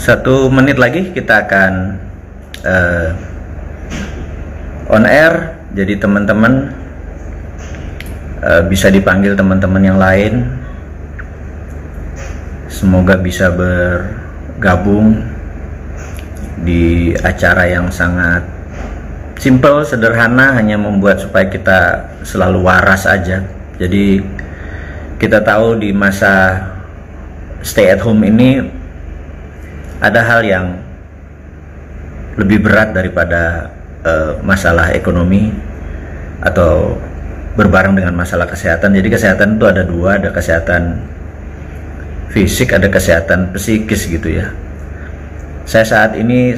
1 menit lagi kita akan on air. Jadi teman-teman bisa dipanggil teman-teman yang lain. Semoga bisa bergabung di acara yang sangat simple, sederhana, hanya membuat supaya kita selalu waras aja. Jadi kita tahu di masa stay at home ini ada hal yang lebih berat daripada masalah ekonomi atau berbareng dengan masalah kesehatan. Jadi kesehatan itu ada dua, ada kesehatan fisik, ada kesehatan psikis gitu ya. Saya saat ini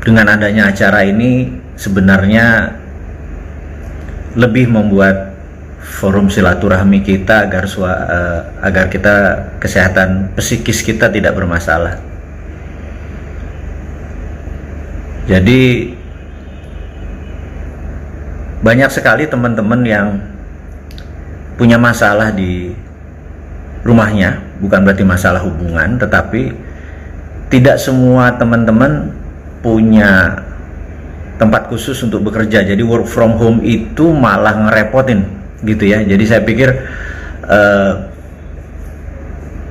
dengan adanya acara ini sebenarnya lebih membuat forum silaturahmi kita agar kita kesehatan psikis kita tidak bermasalah. Jadi banyak sekali teman-teman yang punya masalah di rumahnya, bukan berarti masalah hubungan, tetapi tidak semua teman-teman punya tempat khusus untuk bekerja. Jadi work from home itu malah ngerepotin gitu ya. Jadi saya pikir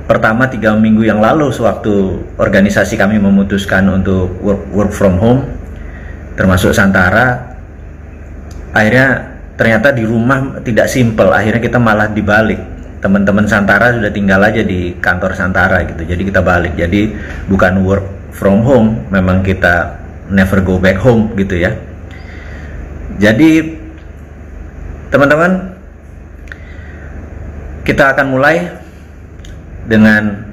pertama 3 minggu yang lalu sewaktu organisasi kami memutuskan untuk work from home, termasuk Santara, akhirnya ternyata di rumah tidak simple. Akhirnya kita malah dibalik, teman-teman Santara sudah tinggal aja di kantor Santara gitu. Jadi kita balik, jadi bukan work from home, memang kita never go back home gitu ya. Jadi teman-teman, kita akan mulai dengan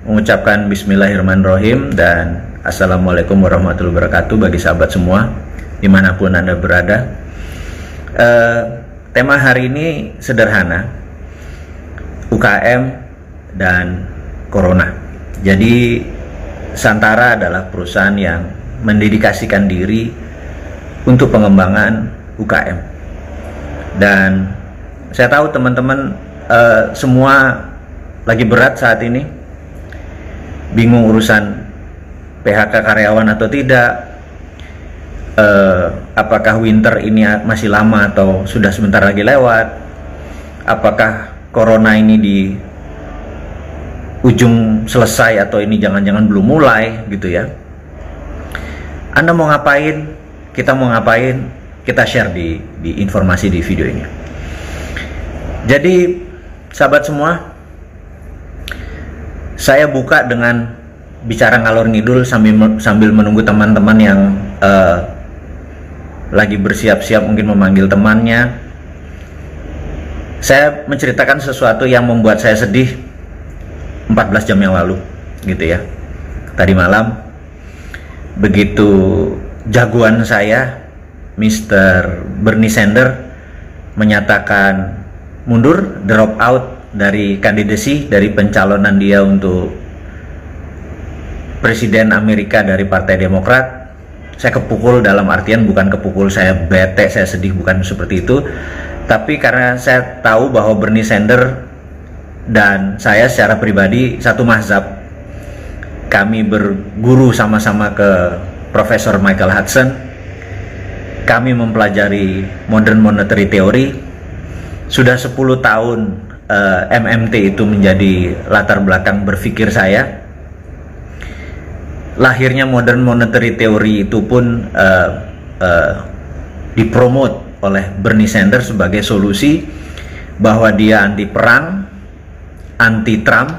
mengucapkan Bismillahirrahmanirrahim dan Assalamualaikum warahmatullahi wabarakatuh bagi sahabat semua dimanapun Anda berada. Tema hari ini sederhana, UKM dan Corona. Jadi Santara adalah perusahaan yang mendedikasikan diri untuk pengembangan UKM. Dan saya tahu teman-teman semua lagi berat saat ini, bingung urusan PHK karyawan atau tidak, apakah winter ini masih lama atau sudah sebentar lagi lewat, apakah Corona ini di ujung selesai atau ini jangan-jangan belum mulai gitu ya. Anda mau ngapain, kita mau ngapain, kita share di informasi di video ini. Jadi sahabat semua, saya buka dengan bicara ngalor ngidul sambil menunggu teman-teman yang lagi bersiap-siap mungkin memanggil temannya. Saya menceritakan sesuatu yang membuat saya sedih 14 jam yang lalu gitu ya. Tadi malam begitu jagoan saya Mr. Bernie Sanders menyatakan mundur, drop out dari kandidasi, dari pencalonan dia untuk presiden Amerika dari Partai Demokrat. Saya kepukul, dalam artian bukan kepukul saya bete, saya sedih, bukan seperti itu, tapi karena saya tahu bahwa Bernie Sanders dan saya secara pribadi satu mazhab. Kami berguru sama-sama ke Profesor Michael Hudson. Kami mempelajari modern monetary theory. Sudah 10 tahun MMT itu menjadi latar belakang berpikir saya. Lahirnya modern monetary theory itu pun dipromot oleh Bernie Sanders sebagai solusi, bahwa dia anti perang, anti Trump,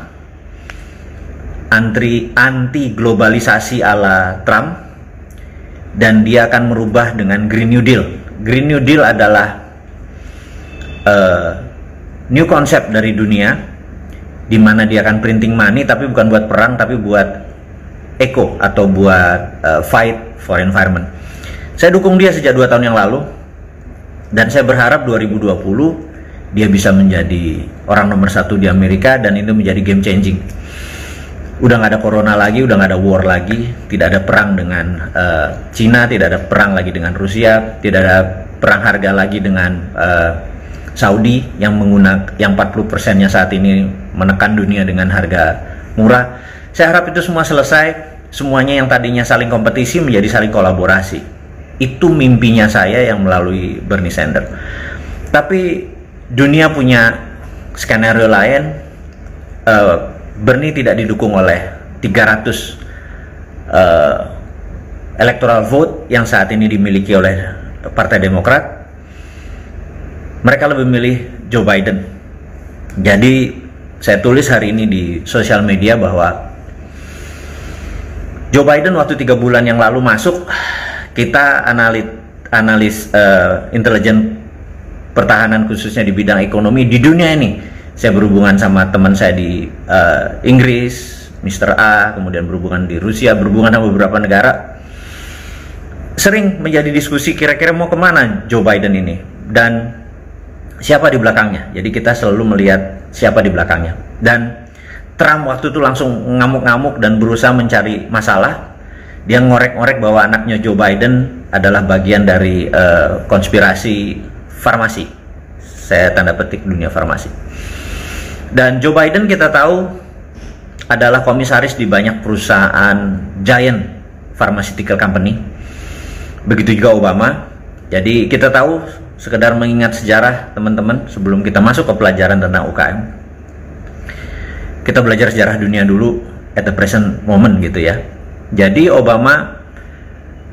anti globalisasi ala Trump, dan dia akan merubah dengan Green New Deal. Green New Deal adalah new concept dari dunia, di mana dia akan printing money, tapi bukan buat perang, tapi buat eco atau buat fight for environment. Saya dukung dia sejak 2 tahun yang lalu, dan saya berharap 2020 dia bisa menjadi orang nomor 1 di Amerika, dan itu menjadi game changing. Udah nggak ada corona lagi, udah nggak ada war lagi, tidak ada perang dengan Cina, tidak ada perang lagi dengan Rusia, tidak ada perang harga lagi dengan Saudi yang 40%-nya saat ini menekan dunia dengan harga murah. Saya harap itu semua selesai, semuanya yang tadinya saling kompetisi menjadi saling kolaborasi. Itu mimpinya saya yang melalui Bernie Sanders. Tapi dunia punya skenario lain. Bernie tidak didukung oleh 300 electoral vote yang saat ini dimiliki oleh Partai Demokrat. Mereka lebih milih Joe Biden. Jadi saya tulis hari ini di sosial media bahwa Joe Biden waktu 3 bulan yang lalu masuk, kita analis intelijen pertahanan khususnya di bidang ekonomi di dunia ini. Saya berhubungan sama teman saya di Inggris, Mr. A, kemudian berhubungan di Rusia, berhubungan sama beberapa negara. Sering menjadi diskusi kira-kira mau kemana Joe Biden ini dan siapa di belakangnya. Jadi kita selalu melihat siapa di belakangnya. Dan Trump waktu itu langsung ngamuk-ngamuk dan berusaha mencari masalah. Dia ngorek-ngorek bahwa anaknya Joe Biden adalah bagian dari konspirasi farmasi. Saya tanda petik dunia farmasi. Dan Joe Biden kita tahu adalah komisaris di banyak perusahaan giant pharmaceutical company. Begitu juga Obama. Jadi kita tahu, sekedar mengingat sejarah teman-teman sebelum kita masuk ke pelajaran tentang UKM. Kita belajar sejarah dunia dulu at the present moment gitu ya. Jadi Obama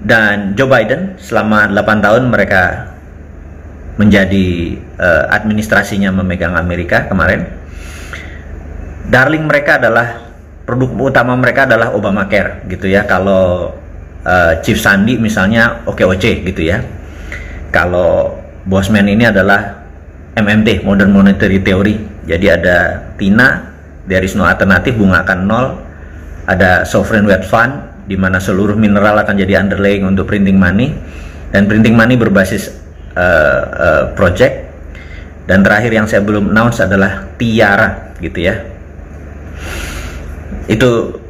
dan Joe Biden selama 8 tahun mereka menjadi administrasinya memegang Amerika kemarin. Darling mereka adalah, produk utama mereka adalah Obamacare gitu ya. Kalau Chief Sandi misalnya OKOC gitu ya. Kalau Bosman ini adalah MMT, Modern Monetary Theory. Jadi ada TINA, there is no alternative, bunga akan nol. Ada Sovereign Wealth Fund, di mana seluruh mineral akan jadi underlying untuk printing money. Dan printing money berbasis project. Dan terakhir yang saya belum announce adalah Tiara gitu ya. Itu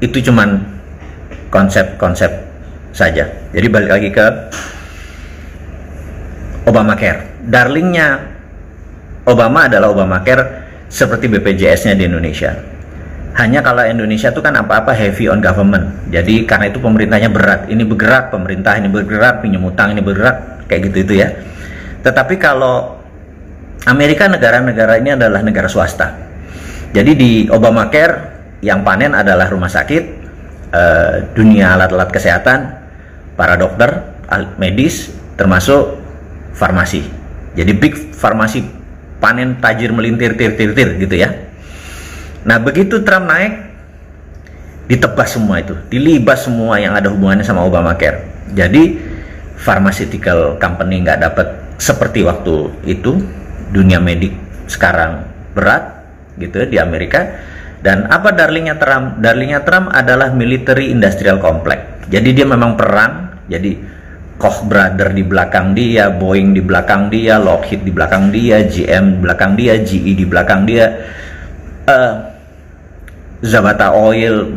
cuman konsep-konsep saja. Jadi balik lagi ke Obamacare. Darlingnya Obama adalah Obamacare seperti BPJS-nya di Indonesia. Hanya kalau Indonesia itu kan apa-apa heavy on government. Jadi karena itu pemerintahnya berat. Ini bergerak pemerintah, ini bergerak pinjam utang, ini bergerak kayak gitu itu ya. Tetapi kalau Amerika, negara-negara ini adalah negara swasta. Jadi di Obamacare yang panen adalah rumah sakit, dunia alat-alat kesehatan, para dokter, medis, termasuk farmasi. Jadi big farmasi panen tajir melintir tir gitu ya. Nah begitu Trump naik, ditebas semua itu, dilibas semua yang ada hubungannya sama Obamacare. Jadi pharmaceutical company nggak dapat seperti waktu itu. Dunia medik sekarang berat gitu ya, di Amerika. Dan apa darlingnya Trump? Darlingnya Trump adalah military industrial complex. Jadi dia memang perang. Jadi Koch Brother di belakang dia, Boeing di belakang dia, Lockheed di belakang dia, GM di belakang dia, GE di belakang dia, Zabata oil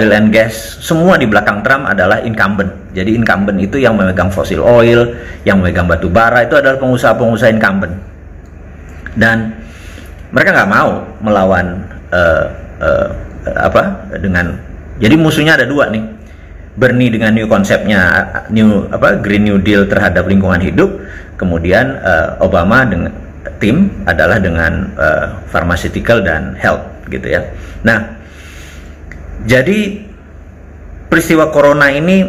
and gas, semua di belakang Trump adalah incumbent. Jadi incumbent itu yang memegang fossil oil, yang memegang batu bara, itu adalah pengusaha-pengusaha incumbent. Dan mereka nggak mau melawan dengan, jadi musuhnya ada dua nih. Bernie dengan new konsepnya, Green New Deal terhadap lingkungan hidup, kemudian Obama dengan tim adalah dengan pharmaceutical dan health gitu ya. Nah, jadi peristiwa corona ini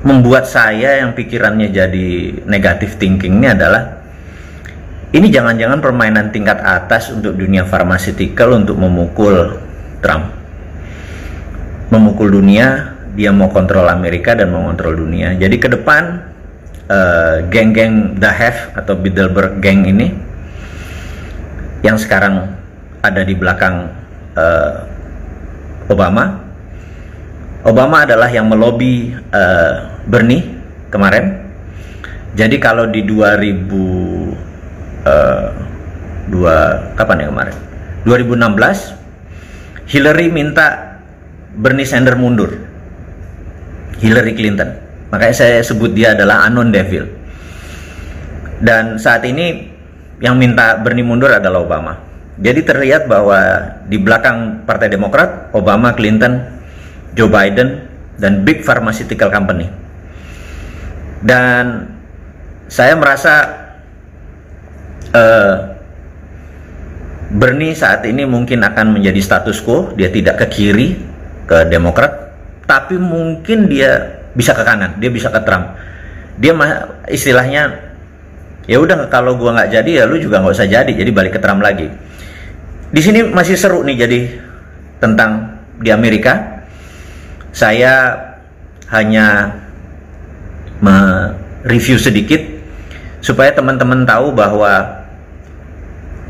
membuat saya yang pikirannya jadi negative thinkingnya adalah ini jangan-jangan permainan tingkat atas untuk dunia pharmaceutical untuk memukul Trump. Memukul dunia, dia mau kontrol Amerika dan mau kontrol dunia. Jadi ke depan geng-geng The Have atau Bilderberg Gang ini yang sekarang ada di belakang Obama adalah yang melobi Bernie kemarin. Jadi kalau di 2016 Hillary minta Bernie Sanders mundur, Hillary Clinton. Makanya saya sebut dia adalah unknown devil. Dan saat ini yang minta Bernie mundur adalah Obama. Jadi terlihat bahwa di belakang Partai Demokrat, Obama, Clinton, Joe Biden, dan big pharmaceutical company. Dan saya merasa Bernie saat ini mungkin akan menjadi status quo, dia tidak ke kiri, ke Demokrat, tapi mungkin dia bisa ke kanan, dia bisa ke Trump. Dia istilahnya, ya udah kalau gua nggak jadi ya lu juga nggak usah jadi balik ke Trump lagi. Di sini masih seru nih jadi tentang di Amerika. Saya hanya mereview sedikit supaya teman-teman tahu bahwa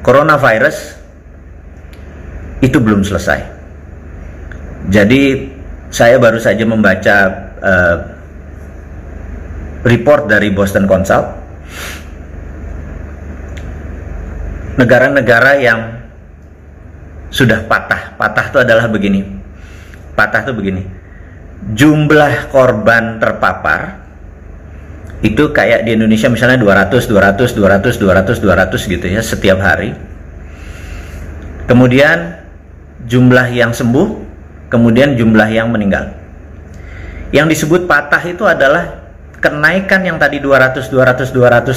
coronavirus itu belum selesai. Jadi saya baru saja membaca report dari Boston Consult. Negara-negara yang sudah patah itu adalah begini. Patah itu begini. Jumlah korban terpapar itu kayak di Indonesia misalnya 200 gitu ya setiap hari. Kemudian jumlah yang sembuh, kemudian jumlah yang meninggal. Yang disebut patah itu adalah kenaikan yang tadi 200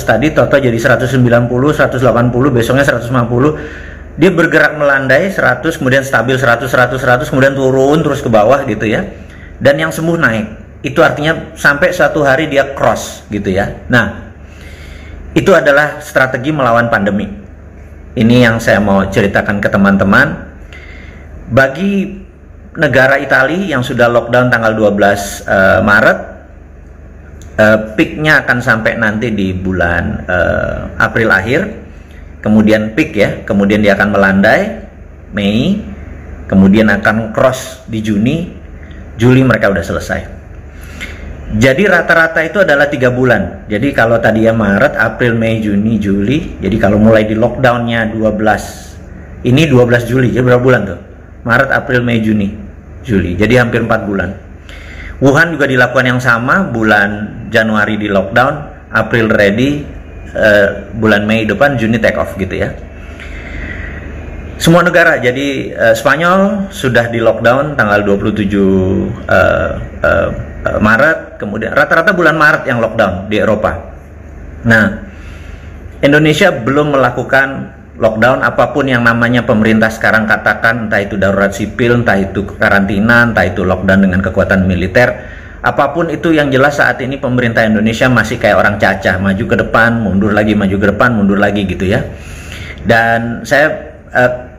tadi toto jadi 190, 180, besoknya 150. Dia bergerak melandai 100, kemudian stabil 100, kemudian turun terus ke bawah gitu ya. Dan yang sembuh naik. Itu artinya sampai suatu hari dia cross gitu ya. Nah, itu adalah strategi melawan pandemi. Ini yang saya mau ceritakan ke teman-teman. Bagi negara Italia yang sudah lockdown tanggal 12 Maret, peaknya akan sampai nanti di bulan April akhir. Kemudian peak ya, kemudian dia akan melandai Mei, kemudian akan cross di Juni, Juli mereka udah selesai. Jadi rata-rata itu adalah 3 bulan. Jadi kalau tadi ya Maret, April, Mei, Juni, Juli. Jadi kalau mulai di lockdownnya 12, ini 12 Juli, jadi berapa bulan tuh? Maret, April, Mei, Juni, Juli. Jadi hampir 4 bulan. Wuhan juga dilakukan yang sama, bulan Januari di lockdown, April ready, bulan Mei depan, Juni take off gitu ya. Semua negara, jadi Spanyol sudah di lockdown tanggal 27 Maret, kemudian rata-rata bulan Maret yang lockdown di Eropa. Nah, Indonesia belum melakukan lockdown apapun yang namanya pemerintah sekarang katakan, entah itu darurat sipil, entah itu karantina, entah itu lockdown dengan kekuatan militer. Apapun itu yang jelas saat ini pemerintah Indonesia masih kayak orang cacah, maju ke depan, mundur lagi, maju ke depan, mundur lagi gitu ya. Dan saya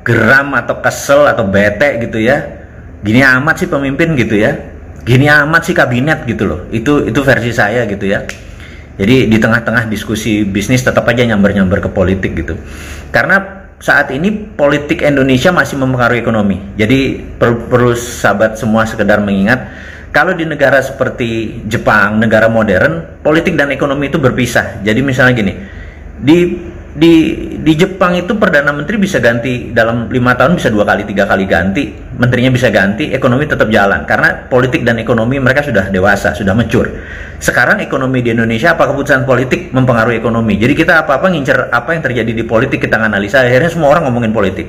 geram atau kesel atau bete gitu ya. Gini amat sih pemimpin gitu ya. Gini amat sih kabinet gitu loh. Itu versi saya gitu ya. Jadi di tengah-tengah diskusi bisnis tetap aja nyamber-nyamber ke politik gitu. Karena saat ini politik Indonesia masih mempengaruhi ekonomi. Jadi perlu sahabat semua sekedar mengingat, kalau di negara seperti Jepang, negara modern, politik dan ekonomi itu berpisah. Jadi misalnya gini, di Jepang itu Perdana Menteri bisa ganti dalam 5 tahun, bisa 2 kali, 3 kali ganti, menterinya bisa ganti, ekonomi tetap jalan. Karena politik dan ekonomi mereka sudah dewasa, sudah mature. Sekarang ekonomi di Indonesia, apa keputusan politik mempengaruhi ekonomi. Jadi kita apa-apa ngincer apa yang terjadi di politik, kita analisa, akhirnya semua orang ngomongin politik.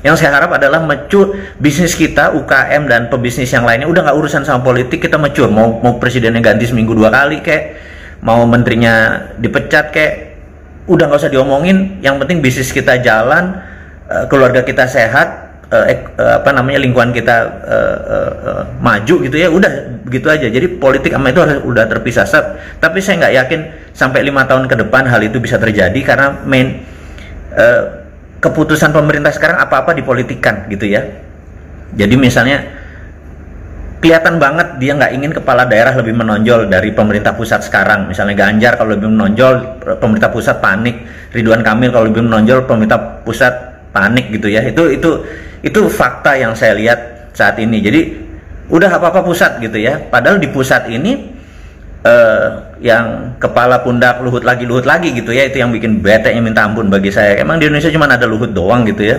Yang saya harap adalah mature bisnis kita, UKM dan pebisnis yang lainnya udah nggak urusan sama politik, kita mature. Mau presidennya ganti seminggu 2 kali kayak, mau menterinya dipecat kayak, udah nggak usah diomongin. Yang penting bisnis kita jalan, keluarga kita sehat, lingkungan kita maju gitu ya. Udah begitu aja. Jadi politik sama itu harus udah terpisah. Tapi saya nggak yakin sampai 5 tahun ke depan hal itu bisa terjadi karena keputusan pemerintah sekarang apa-apa dipolitikan gitu ya. Jadi misalnya kelihatan banget dia nggak ingin kepala daerah lebih menonjol dari pemerintah pusat sekarang. Misalnya Ganjar kalau lebih menonjol, pemerintah pusat panik. Ridwan Kamil kalau lebih menonjol, pemerintah pusat panik gitu ya. Itu fakta yang saya lihat saat ini. Jadi udah apa-apa pusat gitu ya. Padahal di pusat ini yang kepala pundak Luhut lagi gitu ya, itu yang bikin bete minta ampun bagi saya. Emang di Indonesia cuma ada Luhut doang gitu ya.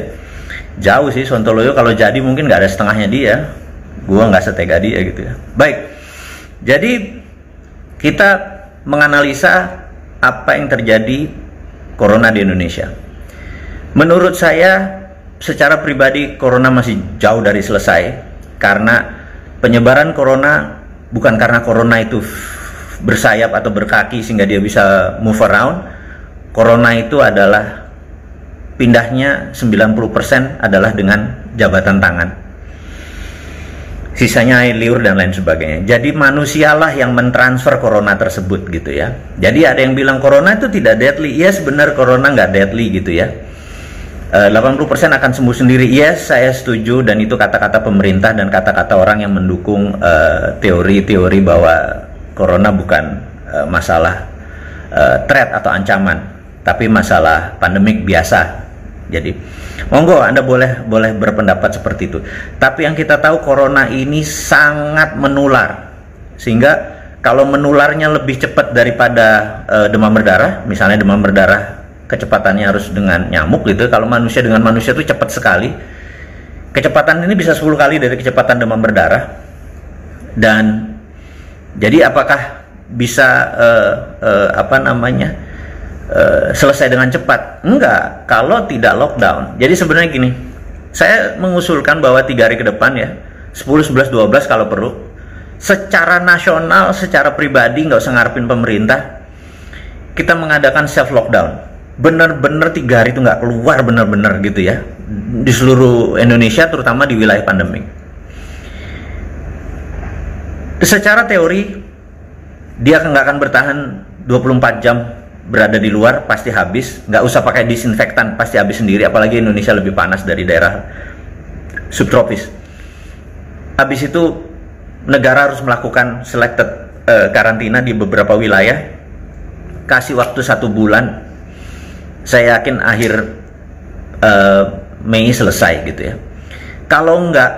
Jauh sih Sontoloyo, kalau jadi mungkin nggak ada setengahnya dia. Gua nggak setega dia gitu ya. Baik, jadi kita menganalisa apa yang terjadi corona di Indonesia. Menurut saya secara pribadi corona masih jauh dari selesai, karena penyebaran corona bukan karena corona itu bersayap atau berkaki sehingga dia bisa move around. Corona itu adalah pindahnya 90% adalah dengan jabatan tangan. Sisanya air liur dan lain sebagainya. Jadi manusialah yang mentransfer corona tersebut gitu ya. Jadi ada yang bilang corona itu tidak deadly. Yes, benar corona nggak deadly gitu ya. 80% akan sembuh sendiri. Yes, saya setuju, dan itu kata-kata pemerintah dan kata-kata orang yang mendukung teori-teori bahwa corona bukan masalah threat atau ancaman, tapi masalah pandemik biasa. Jadi monggo Anda boleh berpendapat seperti itu. Tapi yang kita tahu corona ini sangat menular, sehingga kalau menularnya lebih cepat daripada demam berdarah, misalnya demam berdarah kecepatannya harus dengan nyamuk gitu. Kalau manusia dengan manusia itu cepat sekali. Kecepatan ini bisa 10 kali dari kecepatan demam berdarah. Dan jadi apakah bisa selesai dengan cepat? Enggak, kalau tidak lockdown. Jadi sebenarnya gini, saya mengusulkan bahwa 3 hari ke depan ya, 10, 11, 12 kalau perlu, secara nasional, secara pribadi, nggak usah ngarepin pemerintah, kita mengadakan self lockdown. Bener-bener 3 hari itu nggak keluar bener-bener gitu ya, di seluruh Indonesia, terutama di wilayah pandemi. Secara teori dia nggak akan bertahan 24 jam berada di luar, pasti habis. Nggak usah pakai disinfektan, pasti habis sendiri. Apalagi Indonesia lebih panas dari daerah subtropis. Habis itu negara harus melakukan selected karantina di beberapa wilayah, kasih waktu 1 bulan. Saya yakin akhir Mei selesai gitu ya. Kalau enggak,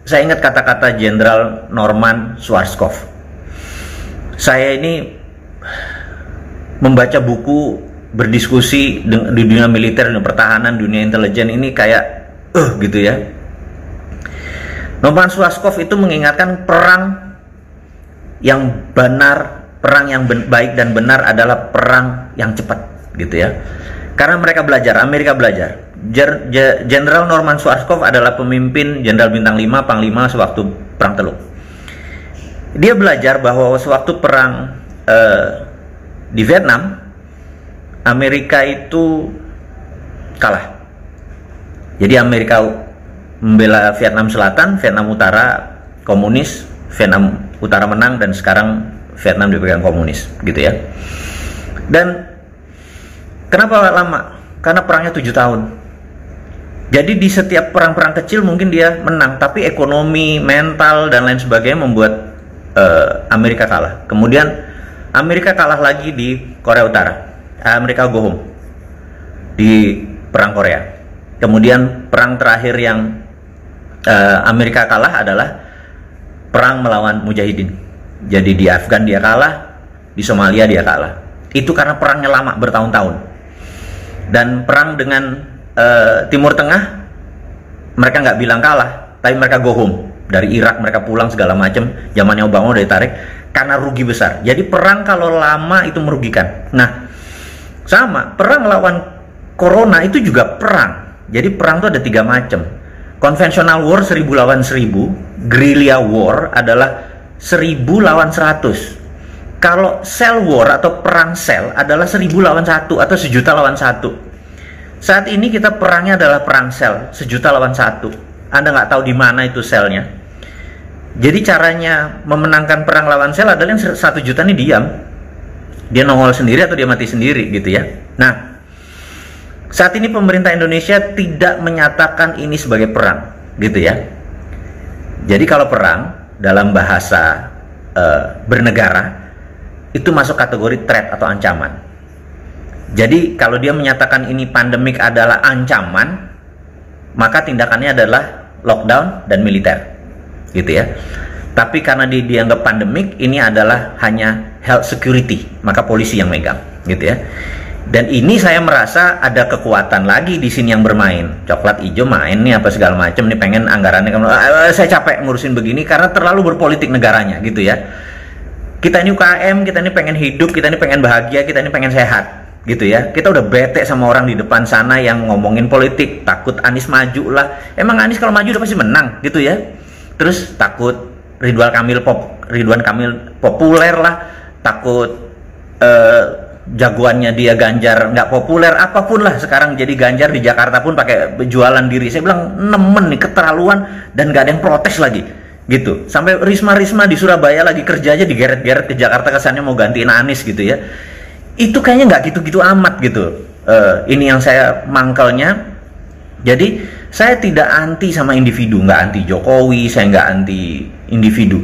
saya ingat kata-kata Jenderal Norman Schwarzkopf. Saya ini membaca buku, berdiskusi di dunia militer, dunia pertahanan, dunia intelijen ini kayak gitu ya. Norman Schwarzkopf itu mengingatkan perang yang benar, perang yang baik dan benar adalah perang yang cepat gitu ya. Karena mereka belajar, Amerika belajar. Jenderal Norman Schwarzkopf adalah pemimpin Jenderal Bintang 5, Panglima sewaktu Perang Teluk. Dia belajar bahwa sewaktu perang di Vietnam, Amerika itu kalah. Jadi Amerika membela Vietnam Selatan, Vietnam Utara komunis, Vietnam Utara menang, dan sekarang Vietnam dipegang komunis gitu ya. Dan kenapa lama? Karena perangnya 7 tahun. Jadi di setiap perang-perang kecil mungkin dia menang, tapi ekonomi, mental, dan lain sebagainya membuat Amerika kalah. Kemudian Amerika kalah lagi di Korea Utara. Amerika go home di perang Korea. Kemudian perang terakhir yang Amerika kalah adalah perang melawan Mujahidin. Jadi di Afgan dia kalah, di Somalia dia kalah. Itu karena perangnya lama, bertahun-tahun. Dan perang dengan Timur Tengah, mereka nggak bilang kalah, tapi mereka go home. Dari Irak mereka pulang segala macam, zamannya Obama udah ditarik karena rugi besar. Jadi perang kalau lama itu merugikan. Nah, sama perang lawan Corona itu juga perang. Jadi perang itu ada 3 macam. Conventional war 1000 lawan 1000, guerrilla war adalah 1000 lawan 100. Kalau cell war atau perang sel adalah 1000 lawan 1 atau 1.000.000 lawan 1. Saat ini kita perangnya adalah perang sel, 1.000.000 lawan 1. Anda nggak tahu di mana itu selnya. Jadi caranya memenangkan perang lawan sel adalah yang 1 juta ini diam. Dia nongol sendiri atau dia mati sendiri gitu ya. Nah, saat ini pemerintah Indonesia tidak menyatakan ini sebagai perang gitu ya. Jadi kalau perang dalam bahasa bernegara itu masuk kategori threat atau ancaman. Jadi kalau dia menyatakan ini pandemik adalah ancaman, maka tindakannya adalah lockdown dan militer gitu ya. Tapi karena dianggap pandemik, ini adalah hanya health security, maka polisi yang megang gitu ya. Dan ini saya merasa ada kekuatan lagi di sini yang bermain. Coklat hijau main nih apa segala macam nih, pengen anggarannya saya capek ngurusin begini karena terlalu berpolitik negaranya gitu ya. Kita ini UKM, kita ini pengen hidup, kita ini pengen bahagia, kita ini pengen sehat gitu ya. Kita udah bete sama orang di depan sana yang ngomongin politik, takut Anies maju lah. Emang Anies kalau maju udah pasti menang gitu ya. Terus takut Ridwan Kamil populer lah, takut jagoannya dia Ganjar nggak populer, apapun lah sekarang jadi Ganjar di Jakarta pun pakai jualan diri. Saya bilang nemen nih, keterlaluan, dan nggak ada yang protes lagi gitu. Sampai Risma di Surabaya lagi kerja aja digeret-geret ke Jakarta, kesannya mau gantiin Anies gitu ya. Itu kayaknya nggak gitu-gitu amat gitu. Ini yang saya mangkelnya. Jadi saya tidak anti sama individu, nggak anti Jokowi, saya nggak anti individu.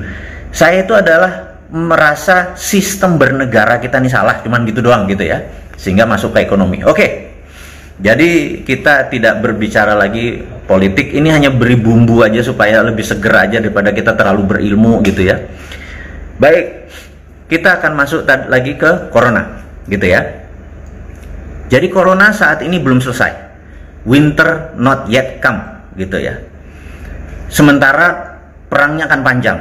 Saya itu adalah merasa sistem bernegara kita ini salah, cuman gitu doang gitu ya, sehingga masuk ke ekonomi. Oke, jadi kita tidak berbicara lagi politik, ini hanya beri bumbu aja supaya lebih seger aja daripada kita terlalu berilmu gitu ya. Baik, kita akan masuk lagi ke corona gitu ya. Jadi corona saat ini belum selesai, winter not yet come gitu ya. Sementara perangnya akan panjang.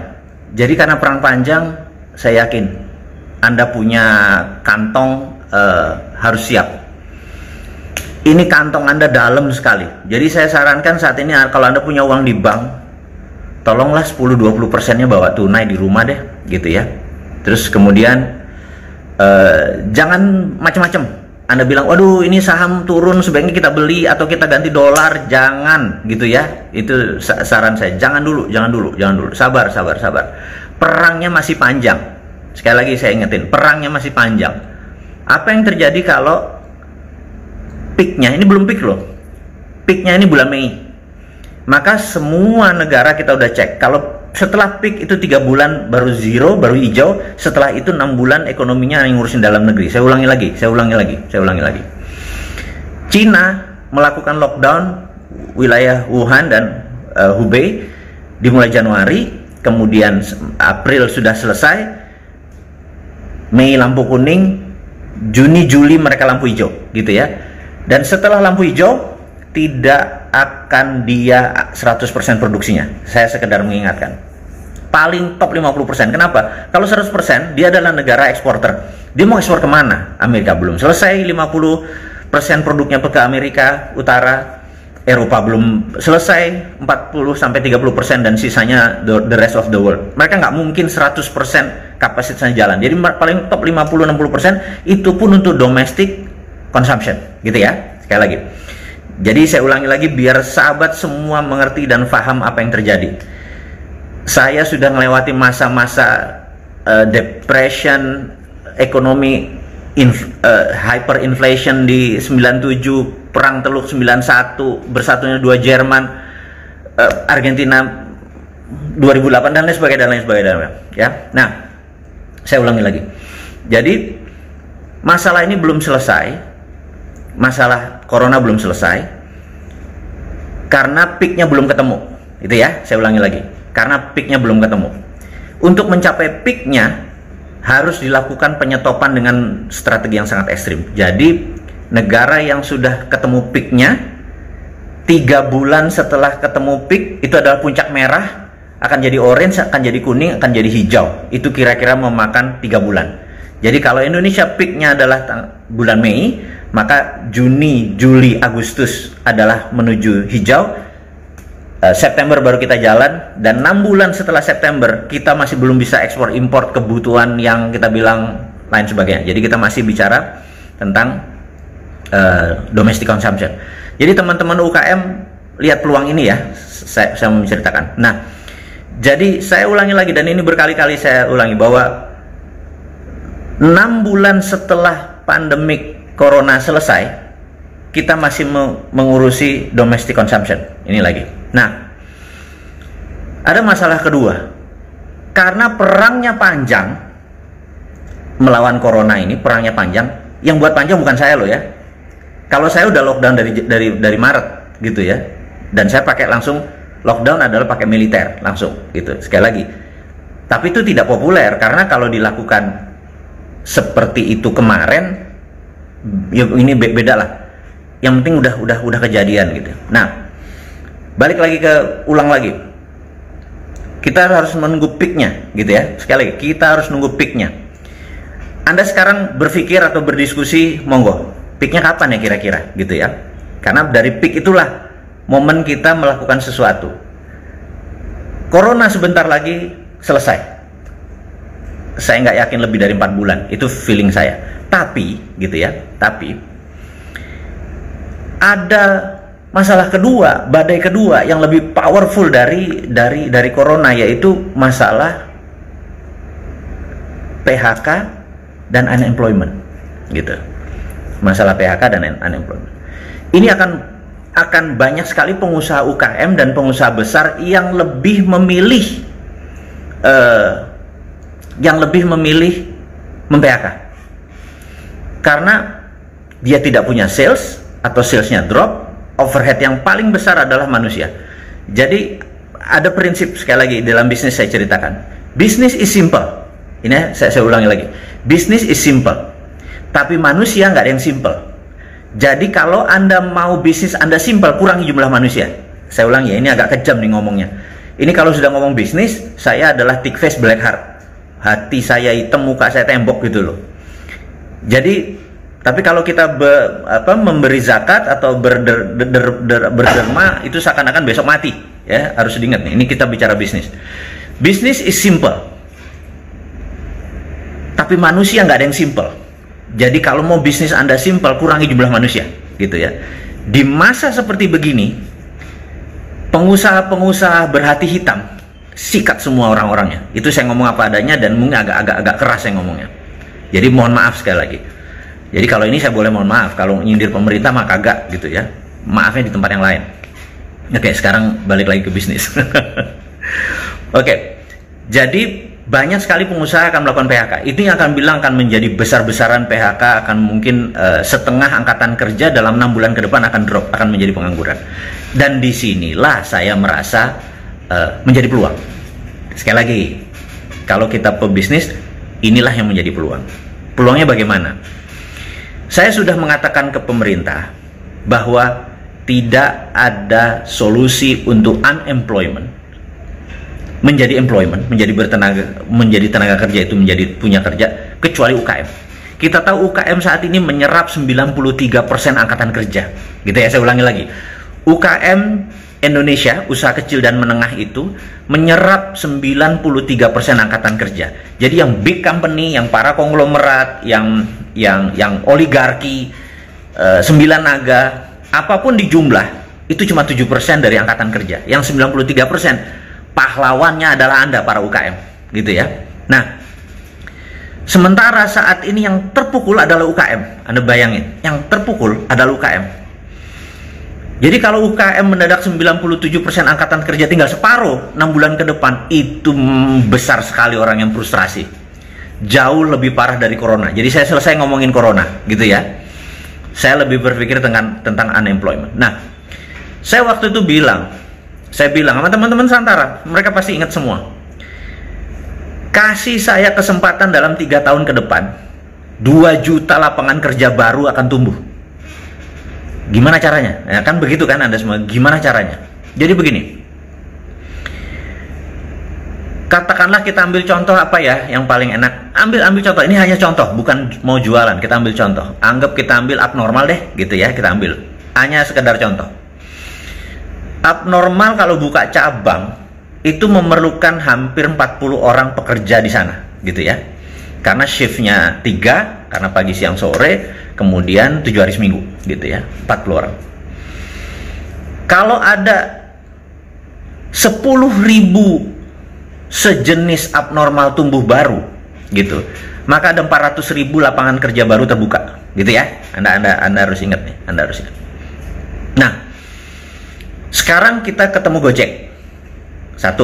Jadi karena perang panjang, saya yakin Anda punya kantong harus siap. Ini kantong Anda dalam sekali. Jadi saya sarankan saat ini kalau Anda punya uang di bank, tolonglah 10-20%-nya bawa tunai di rumah deh gitu ya. Terus kemudian jangan macam-macam. Anda bilang, waduh ini saham turun, sebaiknya kita beli atau kita ganti dolar. Jangan gitu ya. Itu saran saya. Jangan dulu. Sabar. Perangnya masih panjang. Sekali lagi saya ingetin, perangnya masih panjang. Apa yang terjadi kalau peaknya, ini belum peak loh. Peaknya ini bulan Mei. Maka semua negara kita udah cek. Kalau setelah peak itu 3 bulan baru zero, baru hijau. Setelah itu 6 bulan ekonominya yang ngurusin dalam negeri. Saya ulangi lagi. Cina melakukan lockdown wilayah Wuhan dan Hubei dimulai Januari, kemudian April sudah selesai, Mei lampu kuning, Juni Juli mereka lampu hijau gitu ya. Dan setelah lampu hijau tidak akan dia 100% produksinya. Saya sekedar mengingatkan. Paling top 50%. Kenapa? Kalau 100% dia adalah negara eksporter. Dia mau ekspor kemana? Amerika belum selesai 50% produknya ke Amerika Utara. Eropa belum selesai 40-30% dan sisanya the rest of the world. Mereka nggak mungkin 100% kapasitasnya jalan. Jadi paling top 50-60% itu pun untuk domestic consumption gitu ya. Sekali lagi. Jadi saya ulangi lagi biar sahabat semua mengerti dan paham apa yang terjadi. Saya sudah melewati masa-masa depression, ekonomi, hyperinflation di 97, perang Teluk 91, bersatunya 2 Jerman, Argentina 2008 dan lain sebagainya ya. Nah, saya ulangi lagi. Jadi masalah ini belum selesai. Masalah corona belum selesai karena peaknya belum ketemu, itu ya. Saya ulangi lagi, karena peaknya belum ketemu. Untuk mencapai peaknya harus dilakukan penyetopan dengan strategi yang sangat ekstrim. Jadi negara yang sudah ketemu peaknya 3 bulan setelah ketemu peak itu adalah puncak merah, akan jadi orange, akan jadi kuning, akan jadi hijau. Itu kira-kira memakan 3 bulan. Jadi kalau Indonesia peaknya adalah bulan Mei, maka Juni, Juli, Agustus adalah menuju hijau. September baru kita jalan, dan 6 bulan setelah September kita masih belum bisa ekspor import kebutuhan yang kita bilang lain sebagainya. Jadi kita masih bicara tentang domestic consumption. Jadi teman-teman UKM lihat peluang ini ya, saya mau menceritakan. Nah, jadi saya ulangi lagi, dan ini berkali-kali saya ulangi, bahwa 6 bulan setelah pandemik corona selesai, kita masih mengurusi domestic consumption. Ini lagi. Nah, ada masalah kedua. Karena perangnya panjang, melawan corona ini perangnya panjang. Yang buat panjang bukan saya loh ya. Kalau saya udah lockdown dari Maret gitu ya. Dan saya pakai langsung lockdown adalah pakai militer langsung gitu. Sekali lagi. Tapi itu tidak populer karena kalau dilakukan seperti itu kemarin, ya ini beda lah. Yang penting udah kejadian gitu. Nah, balik lagi ulang lagi. Kita harus menunggu peaknya gitu ya. Sekali lagi, kita harus nunggu peaknya. Anda sekarang berpikir atau berdiskusi, monggo, peaknya kapan ya kira-kira, gitu ya. Karena dari peak itulah momen kita melakukan sesuatu. Corona sebentar lagi selesai. Saya nggak yakin lebih dari 4 bulan, itu feeling saya. Tapi, gitu ya, tapi ada masalah kedua, badai kedua yang lebih powerful dari corona, yaitu masalah PHK dan unemployment, gitu. Masalah PHK dan unemployment. Ini akan banyak sekali pengusaha UKM dan pengusaha besar yang lebih memilih mem-PHK karena dia tidak punya sales atau salesnya drop. Overhead yang paling besar adalah manusia. Jadi ada prinsip, sekali lagi, dalam bisnis saya ceritakan, bisnis is simple. Ini saya ulangi lagi, bisnis is simple, tapi manusia nggak ada yang simple. Jadi kalau Anda mau bisnis Anda simple, kurangi jumlah manusia. Saya ulangi ya, ini agak kejam nih ngomongnya. Ini kalau sudah ngomong bisnis, saya adalah thick face black heart, hati saya hitam, muka saya tembok gitu loh. Jadi tapi kalau kita memberi zakat atau berderma, itu seakan-akan besok mati, ya. Harus diingat nih, ini kita bicara bisnis. Bisnis is simple, tapi manusia nggak ada yang simple. Jadi kalau mau bisnis Anda simple, kurangi jumlah manusia, gitu ya. Di masa seperti begini, pengusaha-pengusaha berhati hitam, sikat semua orang-orangnya. Itu saya ngomong apa adanya dan mungkin agak keras saya ngomongnya. Jadi mohon maaf sekali lagi. Jadi kalau ini saya boleh mohon maaf, kalau nyindir pemerintah mah kagak, gitu ya. Maafnya di tempat yang lain. Oke, sekarang balik lagi ke bisnis. Oke, jadi banyak sekali pengusaha akan melakukan PHK. Itu yang akan bilang akan menjadi besar-besaran PHK, akan mungkin setengah angkatan kerja dalam 6 bulan ke depan akan drop, akan menjadi pengangguran. Dan disinilah saya merasa menjadi peluang. Sekali lagi, kalau kita pebisnis, inilah yang menjadi peluang. Peluangnya bagaimana? Saya sudah mengatakan ke pemerintah bahwa tidak ada solusi untuk unemployment menjadi employment, menjadi tenaga kerja itu menjadi punya kerja, kecuali UKM. Kita tahu UKM saat ini menyerap 93% angkatan kerja, gitu ya. Saya ulangi lagi, UKM Indonesia, usaha kecil dan menengah itu menyerap 93% angkatan kerja. Jadi yang big company, yang para konglomerat, yang oligarki, 9 naga, apapun di jumlah, itu cuma 7% dari angkatan kerja. Yang 93% pahlawannya adalah Anda, para UKM, gitu ya. Nah, sementara saat ini yang terpukul adalah UKM. Anda bayangin, yang terpukul adalah UKM. Jadi kalau UKM mendadak 97% angkatan kerja tinggal separuh 6 bulan ke depan, itu besar sekali orang yang frustrasi. Jauh lebih parah dari corona. Jadi saya selesai ngomongin corona, gitu ya. Saya lebih berpikir tentang unemployment. Nah, saya waktu itu bilang sama teman-teman Santara, mereka pasti ingat semua. Kasih saya kesempatan dalam 3 tahun ke depan, 2 juta lapangan kerja baru akan tumbuh. Gimana caranya? Ya, kan begitu kan Anda semua, gimana caranya? Jadi begini, katakanlah kita ambil contoh apa ya yang paling enak. Ambil contoh, ini hanya contoh, bukan mau jualan. Kita ambil contoh, anggap kita ambil abnormal deh, gitu ya. Kita ambil, hanya sekedar contoh. Abnormal kalau buka cabang itu memerlukan hampir 40 orang pekerja di sana, gitu ya. Karena shiftnya 3, karena pagi siang sore, kemudian 7 hari seminggu, gitu ya, 40 orang. Kalau ada 10.000 sejenis abnormal tumbuh baru, gitu, maka ada 400.000 lapangan kerja baru terbuka, gitu ya. Anda harus ingat nih, Anda harus ingat. Nah, sekarang kita ketemu Gojek, 1,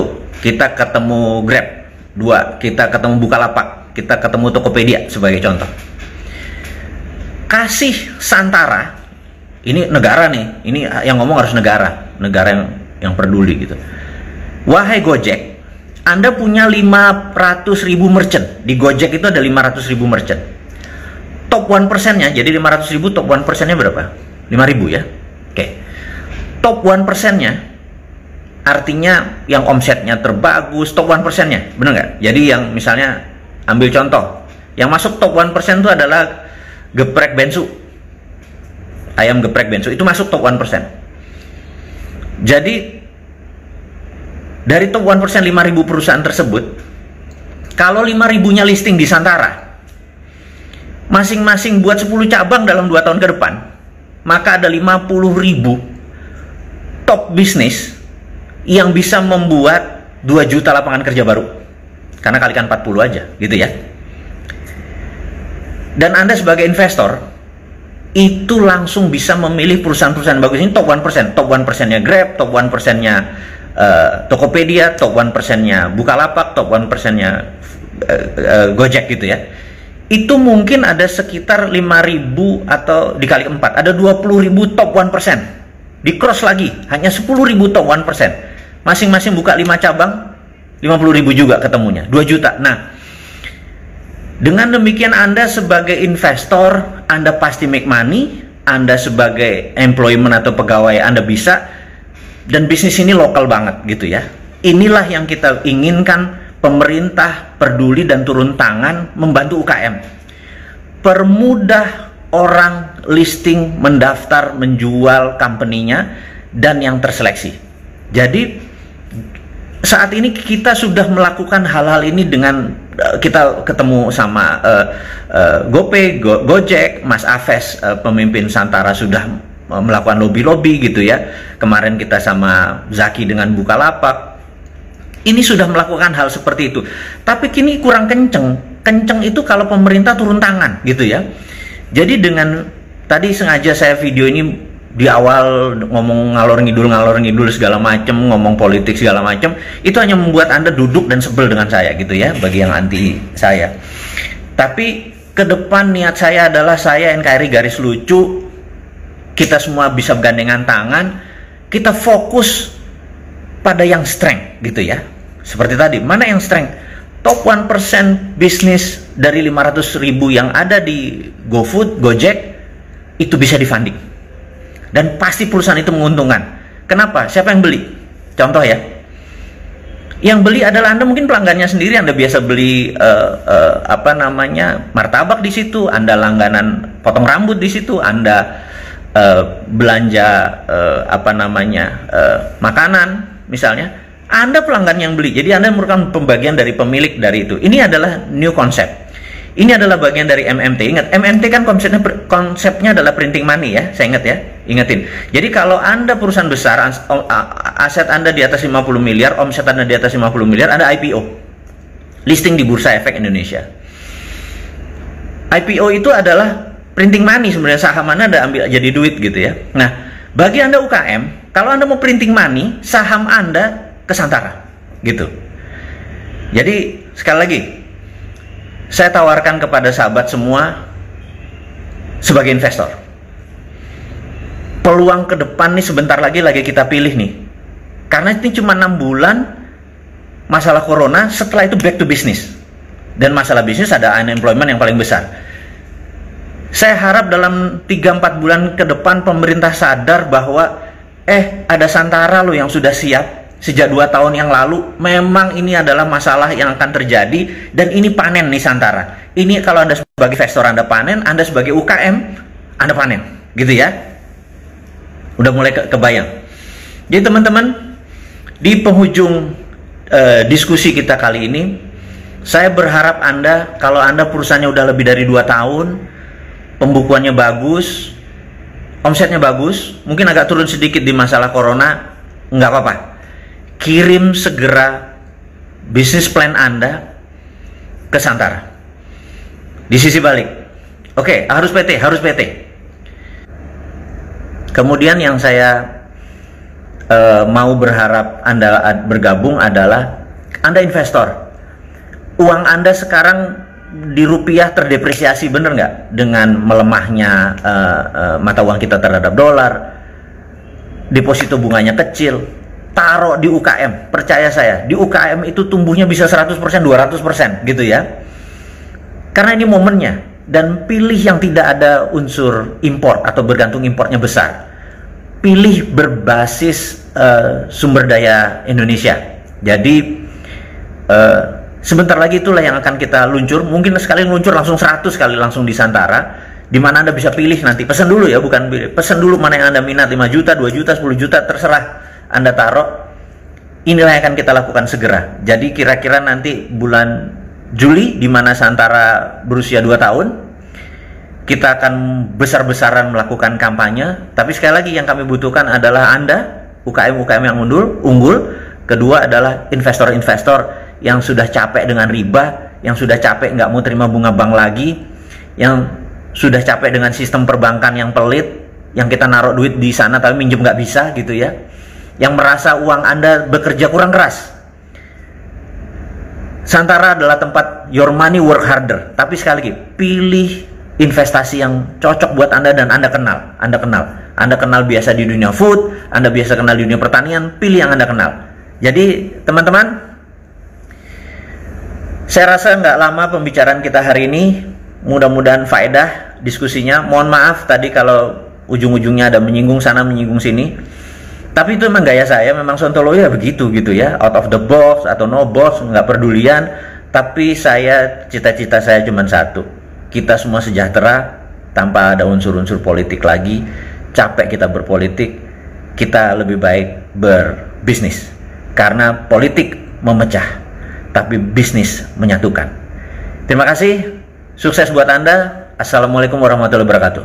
kita ketemu Grab, 2, kita ketemu Bukalapak, kita ketemu Tokopedia sebagai contoh. Kasih Santara, ini negara nih, ini yang ngomong harus negara yang peduli gitu. Wahai Gojek, Anda punya 500.000 merchant. Di Gojek itu ada 500.000 merchant. Top 1%-nya, jadi 500.000 top 1%-nya berapa? 5.000 ya. Oke. Top 1%-nya artinya yang omsetnya terbagus, top 1%-nya, bener nggak? Jadi yang misalnya ambil contoh, Yang masuk top 1% itu adalah geprek bensu. Ayam geprek bensu itu masuk top 1%. Jadi dari top 1% 5.000 perusahaan tersebut, kalau 5.000-nya listing di Santara, masing-masing buat 10 cabang dalam 2 tahun ke depan, maka ada 50.000 top bisnis yang bisa membuat 2 juta lapangan kerja baru. Karena kalikan 40 aja, gitu ya. Dan Anda sebagai investor, itu langsung bisa memilih perusahaan-perusahaan bagus. Ini top 1%. Top 1%-nya Grab, top 1%-nya Tokopedia, top 1%-nya Bukalapak, top 1%-nya Gojek gitu ya. Itu mungkin ada sekitar 5.000 atau dikali 4, ada 20.000 top 1%. Di cross lagi, hanya 10.000 top 1%. Masing-masing buka 5 cabang, 50.000 juga ketemunya, 2 juta. Nah, dengan demikian Anda sebagai investor, Anda pasti make money. Anda sebagai employment atau pegawai, Anda bisa. Dan bisnis ini lokal banget gitu ya. Inilah yang kita inginkan. Pemerintah peduli dan turun tangan membantu UKM. Permudah orang listing, mendaftar, menjual company-nya, dan yang terseleksi. Jadi saat ini kita sudah melakukan hal-hal ini dengan kita ketemu sama GoPay, Gojek, Mas Aves, pemimpin Santara sudah melakukan lobby-lobby gitu ya. Kemarin kita sama Zaki dengan Bukalapak. Ini sudah melakukan hal seperti itu. Tapi kini kurang kenceng. Kenceng itu kalau pemerintah turun tangan gitu ya. Jadi dengan tadi sengaja saya video ini di awal ngomong ngalor ngidul segala macam, ngomong politik segala macam, itu hanya membuat Anda duduk dan sebel dengan saya gitu ya, bagi yang anti saya. Tapi ke depan niat saya adalah saya NKRI garis lucu, kita semua bisa bergandengan tangan, kita fokus pada yang strength gitu ya. Seperti tadi, mana yang strength? Top 1% bisnis dari 500.000 yang ada di GoFood, Gojek, itu bisa difunding. Dan pasti perusahaan itu menguntungkan. Kenapa? Siapa yang beli? Contoh ya. Yang beli adalah Anda mungkin pelanggannya sendiri, Anda biasa beli martabak di situ, Anda langganan potong rambut di situ, Anda belanja makanan misalnya. Anda pelanggan yang beli, jadi Anda merupakan pembagian dari pemilik dari itu. Ini adalah new concept. Ini adalah bagian dari MMT. Ingat, MMT kan konsepnya adalah printing money ya. Saya ingat ya, ingetin. Jadi kalau Anda perusahaan besar, aset Anda di atas 50 miliar, omset Anda di atas 50 miliar, Anda IPO. Listing di Bursa Efek Indonesia. IPO itu adalah printing money sebenarnya, saham Anda ambil jadi duit gitu ya. Nah, bagi Anda UKM, kalau Anda mau printing money, saham Anda ke Santara gitu. Jadi sekali lagi saya tawarkan kepada sahabat semua sebagai investor, peluang ke depan nih sebentar lagi kita pilih nih, karena ini cuma 6 bulan masalah corona, setelah itu back to business. Dan masalah bisnis ada unemployment yang paling besar. Saya harap dalam 3-4 bulan ke depan pemerintah sadar bahwa ada Santara loh yang sudah siap. Sejak 2 tahun yang lalu, memang ini adalah masalah yang akan terjadi, dan ini panen nih Santara. Ini kalau Anda sebagai investor Anda panen, Anda sebagai UKM Anda panen, gitu ya. Udah mulai kebayang. Jadi teman-teman, di penghujung diskusi kita kali ini, saya berharap Anda, kalau Anda perusahaannya udah lebih dari 2 tahun, pembukuannya bagus, omsetnya bagus, mungkin agak turun sedikit di masalah corona, nggak apa-apa. Kirim segera bisnis plan Anda ke Santara. Di sisi balik, oke, harus PT. Kemudian yang saya mau berharap Anda bergabung adalah Anda investor. Uang Anda sekarang di rupiah terdepresiasi, bener nggak? Dengan melemahnya mata uang kita terhadap dolar, deposito bunganya kecil. Taruh di UKM, percaya saya, di UKM itu tumbuhnya bisa 100%, 200% gitu ya. Karena ini momennya. Dan pilih yang tidak ada unsur import atau bergantung importnya besar. Pilih berbasis sumber daya Indonesia. Jadi Sebentar lagi itulah yang akan kita luncur. Mungkin sekali luncur langsung 100 kali langsung di Santara, di mana Anda bisa pilih nanti. Pesan dulu ya, bukan pesan dulu mana yang Anda minat, 5 juta, 2 juta, 10 juta, terserah Anda taruh. Inilah yang akan kita lakukan segera. Jadi kira-kira nanti bulan Juli, di mana Santara berusia 2 tahun, kita akan besar-besaran melakukan kampanye. Tapi sekali lagi yang kami butuhkan adalah Anda, UKM-UKM yang unggul. Kedua adalah investor-investor yang sudah capek dengan riba, yang sudah capek nggak mau terima bunga bank lagi, yang sudah capek dengan sistem perbankan yang pelit, yang kita naruh duit di sana tapi minjem nggak bisa gitu ya, yang merasa uang Anda bekerja kurang keras. Santara adalah tempat your money work harder. Tapi sekali lagi, pilih investasi yang cocok buat Anda dan Anda kenal. Anda kenal biasa di dunia food, Anda biasa kenal di dunia pertanian, pilih yang Anda kenal. Jadi teman-teman, saya rasa nggak lama pembicaraan kita hari ini, mudah-mudahan faedah diskusinya. Mohon maaf tadi kalau ujung-ujungnya ada menyinggung sana menyinggung sini, tapi itu memang gaya saya, memang Sontoloyo ya begitu gitu ya, out of the box atau no box, nggak pedulian. Tapi cita-cita saya cuma satu, kita semua sejahtera tanpa ada unsur-unsur politik lagi. Capek kita berpolitik, kita lebih baik berbisnis, karena politik memecah tapi bisnis menyatukan. Terima kasih, sukses buat Anda. Assalamualaikum warahmatullahi wabarakatuh.